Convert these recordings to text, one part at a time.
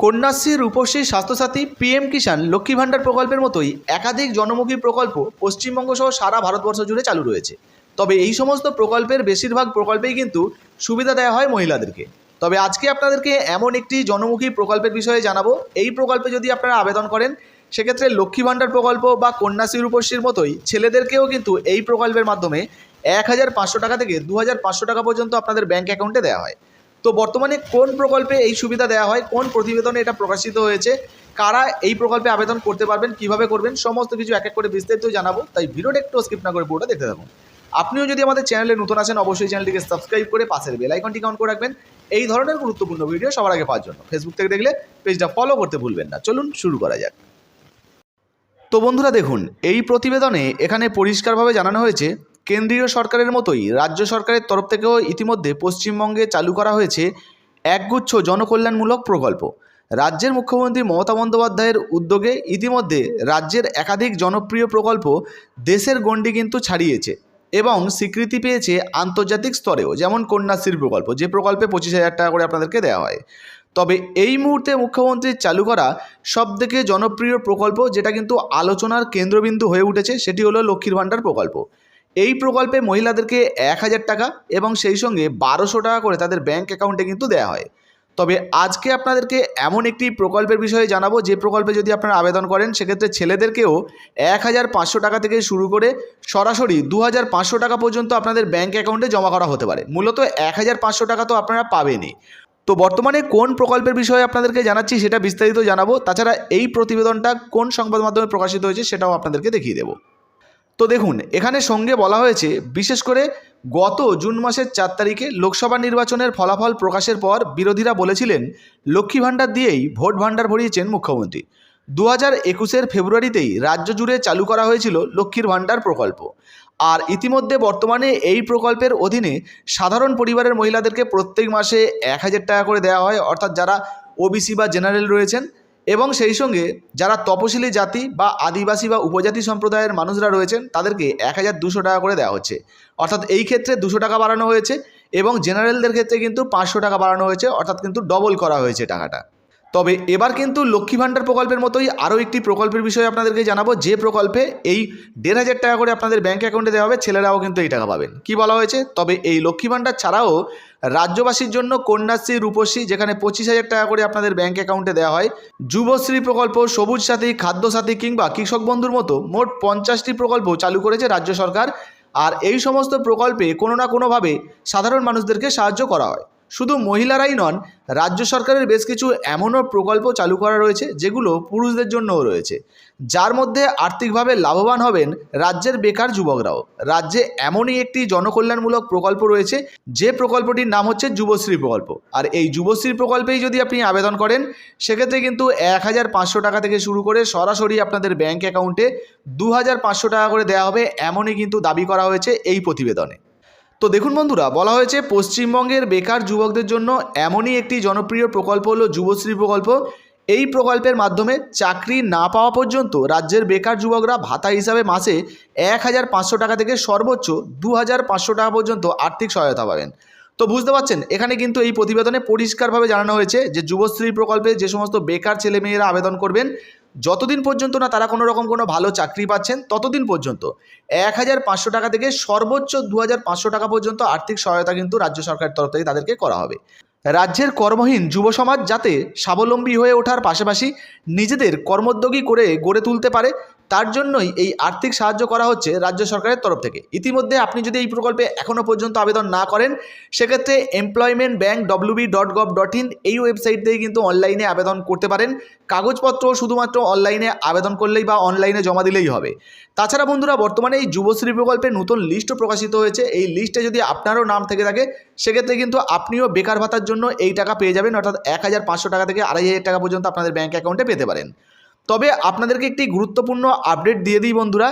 Kanyashree, Rupashree, Swasthya Sathi, PM কিষাণ, লক্ষ্মী ভাণ্ডার প্রকল্পের মতোই একাধিক জনমুখী প্রকল্প পশ্চিমবঙ্গ সহ সারা ভারতবর্ষ জুড়ে চালু রয়েছে। তবে এই সমস্ত প্রকল্পের বেশিরভাগ প্রকল্পেই কিন্তু সুবিধা দেওয়া হয় মহিলাদেরকে। তবে আজকে আপনাদেরকে এমন একটি জনমুখী প্রকল্পের বিষয়ে জানাবো। এই প্রকল্পে যদি আপনারা আবেদন করেন, সেক্ষেত্রে লক্ষ্মী ভাণ্ডার প্রকল্প বা কন্যাশ্রী, রূপশ্রীর মতোই ছেলেদেরকেও কিন্তু এই প্রকল্পের মাধ্যমে 1,500 টাকা থেকে 2,500 টাকা পর্যন্ত আপনাদের ব্যাঙ্ক অ্যাকাউন্টে দেওয়া হয়। তো বর্তমানে কোন প্রকল্পে এই সুবিধা দেওয়া হয়, কোন প্রতিবেদনে এটা প্রকাশিত হয়েছে, কারা এই প্রকল্পে আবেদন করতে পারবেন, কিভাবে করবেন, সমস্ত কিছু এক এক করে বিস্তারিত জানাবো। তাই ভিডিওটা একটু স্কিপ না করে পুরোটা দেখতে থাকুন। আপনিও যদি আমাদের চ্যানেলে নতুন আছেন, অবশ্যই চ্যানেলটিকে সাবস্ক্রাইব করে পাশের বেল আইকনটিকে অন করে রাখবেন এই ধরনের গুরুত্বপূর্ণ ভিডিও সবার আগে পাওয়ার জন্য। ফেসবুক থেকে দেখলে পেজটা ফলো করতে ভুলবেন না। চলুন শুরু করা যাক। তো বন্ধুরা দেখুন, এই প্রতিবেদনে এখানে পরিষ্কারভাবে জানানো হয়েছে, কেন্দ্রীয় সরকারের মতোই রাজ্য সরকারের তরফ থেকেও ইতিমধ্যে পশ্চিমবঙ্গে চালু করা হয়েছে একগুচ্ছ জনকল্যাণমূলক প্রকল্প। রাজ্যের মুখ্যমন্ত্রী মমতা বন্দ্যোপাধ্যায়ের উদ্যোগে ইতিমধ্যে রাজ্যের একাধিক জনপ্রিয় প্রকল্প দেশের গণ্ডি কিন্তু ছাড়িয়েছে এবং স্বীকৃতি পেয়েছে আন্তর্জাতিক স্তরেও, যেমন কন্যাশ্রী প্রকল্প, যে প্রকল্পে 25,000 টাকা করে আপনাদেরকে দেওয়া হয়। তবে এই মুহূর্তে মুখ্যমন্ত্রীর চালু করা সবথেকে জনপ্রিয় প্রকল্প, যেটা কিন্তু আলোচনার কেন্দ্রবিন্দু হয়ে উঠেছে, সেটি হলো লক্ষ্মীর ভাণ্ডার প্রকল্প। এই প্রকল্পে মহিলাদেরকে 1,000 টাকা এবং সেই সঙ্গে 1,200 টাকা করে তাদের ব্যাঙ্ক অ্যাকাউন্টে কিন্তু দেওয়া হয়। তবে আজকে আপনাদেরকে এমন একটি প্রকল্পের বিষয়ে জানাবো, যে প্রকল্পে যদি আপনারা আবেদন করেন, সেক্ষেত্রে ছেলেদেরকেও 1,500 টাকা থেকে শুরু করে সরাসরি 2,500 টাকা পর্যন্ত আপনাদের ব্যাঙ্ক অ্যাকাউন্টে জমা করা হতে পারে। মূলত 1,500 টাকা তো আপনারা পাবেনই। তো বর্তমানে কোন প্রকল্পের বিষয়ে আপনাদেরকে জানাচ্ছি সেটা বিস্তারিত জানাবো। তাছাড়া এই প্রতিবেদনটা কোন সংবাদ মাধ্যমে প্রকাশিত হয়েছে সেটাও আপনাদেরকে দেখিয়ে দেবো। তো দেখুন, এখানে সঙ্গে বলা হয়েছে, বিশেষ করে গত জুন মাসের 4 তারিখে লোকসভা নির্বাচনের ফলাফল প্রকাশের পর বিরোধীরা বলেছিলেন লক্ষ্মী ভাণ্ডার দিয়েই ভোট ভাণ্ডার ভরিয়েছেন মুখ্যমন্ত্রী। 2021-এর ফেব্রুয়ারিতেই রাজ্য জুড়ে চালু করা হয়েছিল লক্ষ্মীর ভাণ্ডার প্রকল্প। আর ইতিমধ্যে বর্তমানে এই প্রকল্পের অধীনে সাধারণ পরিবারের মহিলাদেরকে প্রত্যেক মাসে 1,000 টাকা করে দেওয়া হয়, অর্থাৎ যারা ওবিসি বা জেনারেল রয়েছেন, এবং সেই সঙ্গে যারা তপশিলি জাতি বা আদিবাসী বা উপজাতি সম্প্রদায়ের মানুষরা রয়েছেন, তাদেরকে 1,200 টাকা করে দেওয়া হচ্ছে। অর্থাৎ এই ক্ষেত্রে 200 টাকা বাড়ানো হয়েছে এবং জেনারেলদের ক্ষেত্রে কিন্তু 500 টাকা বাড়ানো হয়েছে, অর্থাৎ কিন্তু ডবল করা হয়েছে টাকাটা। তবে এবার কিন্তু লক্ষ্মী ভাণ্ডার প্রকল্পের মতোই আরও একটি প্রকল্পের বিষয়ে আপনাদেরকে জানাবো, যে প্রকল্পে এই 1,500 টাকা করে আপনাদের ব্যাঙ্ক অ্যাকাউন্টে দেওয়া হবে, ছেলেরাও কিন্তু এই টাকা পাবেন। কি বলা হয়েছে, তবে এই লক্ষ্মী ভাণ্ডার ছাড়াও রাজ্যবাসীর জন্য কন্যাশ্রী, রূপশ্রী, যেখানে 25,000 টাকা করে আপনাদের ব্যাঙ্ক অ্যাকাউন্টে দেওয়া হয়, যুবশ্রী প্রকল্প, সবুজ সাথী, খাদ্য সাথী কিংবা কৃষক বন্ধুর মতো মোট 50টি প্রকল্প চালু করেছে রাজ্য সরকার। আর এই সমস্ত প্রকল্পে কোনো না কোনোভাবে সাধারণ মানুষদেরকে সাহায্য করা হয়। শুধু মহিলারাই নন, রাজ্য সরকারের বেশ কিছু এমনও প্রকল্প চালু করা রয়েছে যেগুলো পুরুষদের জন্যও রয়েছে, যার মধ্যে আর্থিকভাবে লাভবান হবেন রাজ্যের বেকার যুবকরাও। রাজ্যে এমনই একটি জনকল্যাণমূলক প্রকল্প রয়েছে, যে প্রকল্পটির নাম হচ্ছে যুবশ্রী প্রকল্প। আর এই যুবশ্রী প্রকল্পেই যদি আপনি আবেদন করেন, সেক্ষেত্রে কিন্তু 1,500 টাকা থেকে শুরু করে সরাসরি আপনাদের ব্যাঙ্ক অ্যাকাউন্টে 2,500 টাকা করে দেওয়া হবে, এমনই কিন্তু দাবি করা হয়েছে এই প্রতিবেদনে। তো দেখুন বন্ধুরা, বলা হয়েছে পশ্চিমবঙ্গের বেকার যুবকদের জন্য এমনই একটি জনপ্রিয় প্রকল্প হলো যুবশ্রী প্রকল্প। এই প্রকল্পের মাধ্যমে চাকরি না পাওয়া পর্যন্ত রাজ্যের বেকার যুবকরা ভাতা হিসাবে মাসে 1,500 টাকা থেকে সর্বোচ্চ 2,500 টাকা পর্যন্ত আর্থিক সহায়তা পাবেন। তো বুঝতে পারছেন, এখানে কিন্তু এই প্রতিবেদনে পরিষ্কারভাবে জানানো হয়েছে যে যুবশ্রী প্রকল্পে যে সমস্ত বেকার ছেলেমেয়েরা আবেদন করবেন, যতদিন পর্যন্ত না তারা কোনো রকম কোনো ভালো চাকরি পাচ্ছেন, ততদিন পর্যন্ত 1,500 টাকা থেকে সর্বোচ্চ 2,500 টাকা পর্যন্ত আর্থিক সহায়তা কিন্তু রাজ্য সরকারের তরফ থেকে তাদেরকে করা হবে। রাজ্যের কর্মহীন যুব সমাজ যাতে স্বাবলম্বী হয়ে ওঠার পাশাপাশি নিজেদের কর্মোদ্যোগী করে গড়ে তুলতে পারে, তার জন্যই এই আর্থিক সাহায্য করা হচ্ছে রাজ্য সরকারের তরফ থেকে। ইতিমধ্যে আপনি যদি এই প্রকল্পে এখনও পর্যন্ত আবেদন না করেন, সেক্ষেত্রে employmentbank.wb.gov.in এই ওয়েবসাইট থেকে কিন্তু অনলাইনে আবেদন করতে পারেন। কাগজপত্র শুধুমাত্র অনলাইনে আবেদন করলেই বা অনলাইনে জমা দিলেই হবে। তাছাড়া বন্ধুরা, বর্তমানে এই যুবশ্রী প্রকল্পের নতুন লিস্টও প্রকাশিত হয়েছে। এই লিস্টে যদি আপনারও নাম থেকে থাকে, সেক্ষেত্রে কিন্তু আপনিও বেকার ভাতার জন্য এই টাকা পেয়ে যাবেন, অর্থাৎ 1,500 টাকা থেকে 2,500 টাকা পর্যন্ত আপনাদের ব্যাঙ্ক অ্যাকাউন্টে পেতে পারেন। তবে আপনাদেরকে একটি গুরুত্বপূর্ণ আপডেট দিয়ে দিই বন্ধুরা,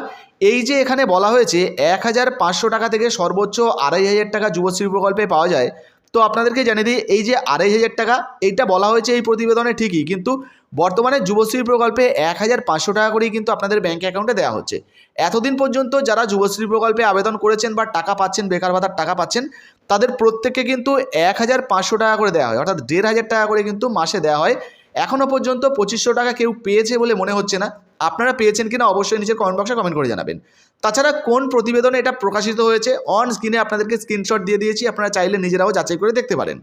এই যে এখানে বলা হয়েছে 1,500 টাকা থেকে সর্বোচ্চ 2,500 টাকা যুবশ্রী প্রকল্পে পাওয়া যায়, তো আপনাদেরকে জানিয়ে দিই, এই যে 2,500 টাকা এইটা বলা হয়েছে এই প্রতিবেদনে ঠিকই, কিন্তু বর্তমানে যুবশ্রী প্রকল্পে 1,500 টাকা করেই কিন্তু আপনাদের ব্যাঙ্ক অ্যাকাউন্টে দেওয়া হচ্ছে। এতদিন পর্যন্ত যারা যুবশ্রী প্রকল্পে আবেদন করেছেন বা টাকা পাচ্ছেন, বেকার ভাতার টাকা পাচ্ছেন, তাদের প্রত্যেককে কিন্তু 1,500 টাকা করে দেওয়া হয়, অর্থাৎ 1,500 টাকা করে কিন্তু মাসে দেওয়া হয়। এখনও পর্যন্ত 2500 টাকা কেউ পেয়েছে বলে মনে হচ্ছে না। আপনারা পেয়েছেন কিনা অবশ্যই নিচের কমেন্ট বক্সে কমেন্ট করে জানাবেন। তাছাড়া কোন প্রতিবেদনে এটা প্রকাশিত হয়েছে অন স্ক্রিনে আপনাদেরকে স্ক্রিনশট দিয়ে দিয়েছি, আপনারা চাইলে নিজেরাও যাচাই করে দেখতে পারেন।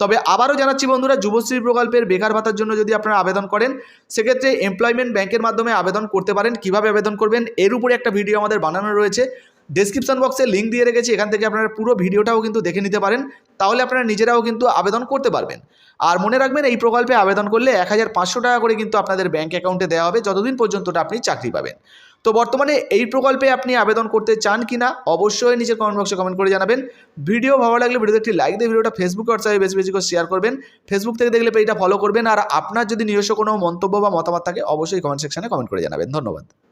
তবে আবারও জানাচ্ছি বন্ধুরা, যুবশ্রী প্রকল্পের বেকার ভাতার জন্য যদি আপনারা আবেদন করেন সেক্ষেত্রে এমপ্লয়মেন্ট ব্যাংকের মাধ্যমে আবেদন করতে পারেন। কিভাবে আবেদন করবেন এর উপরে একটা ভিডিও আমাদের বানানো রয়েছে, ডেসক্রিপশন বক্সে লিঙ্ক দিয়ে রেখেছি, এখান থেকে আপনারা পুরো ভিডিওটাও কিন্তু দেখে নিতে পারেন। তাহলে আপনারা নিজেরাও কিন্তু আবেদন করতে পারবেন। আর মনে রাখবেন, এই প্রকল্পে আবেদন করলে 1500 টাকা করে কিন্তু আপনাদের ব্যাঙ্ক অ্যাকাউন্টে দেওয়া হবে যতদিন পর্যন্ত আপনি চাকরি পাবেন। তো বর্তমানে এই প্রকল্পে আপনি আবেদন করতে চান কি না অবশ্যই নিচে কমেন্ট বক্সে কমেন্ট করে জানাবেন। ভিডিও ভালো লাগলে ভিডিওতে একটি লাইক দিয়ে ভিডিওটা ফেসবুক হোয়াটসঅ্যাপে বেশি বেশি করে শেয়ার করবেন। ফেসবুক থেকে দেখলে পেজটা ফলো করবেন। আর আপনার যদি নিজস্ব কোনো মন্তব্য বা মতামত থাকে অবশ্যই কমেন্ট সেকশনে কমেন্ট করে জানাবেন। ধন্যবাদ।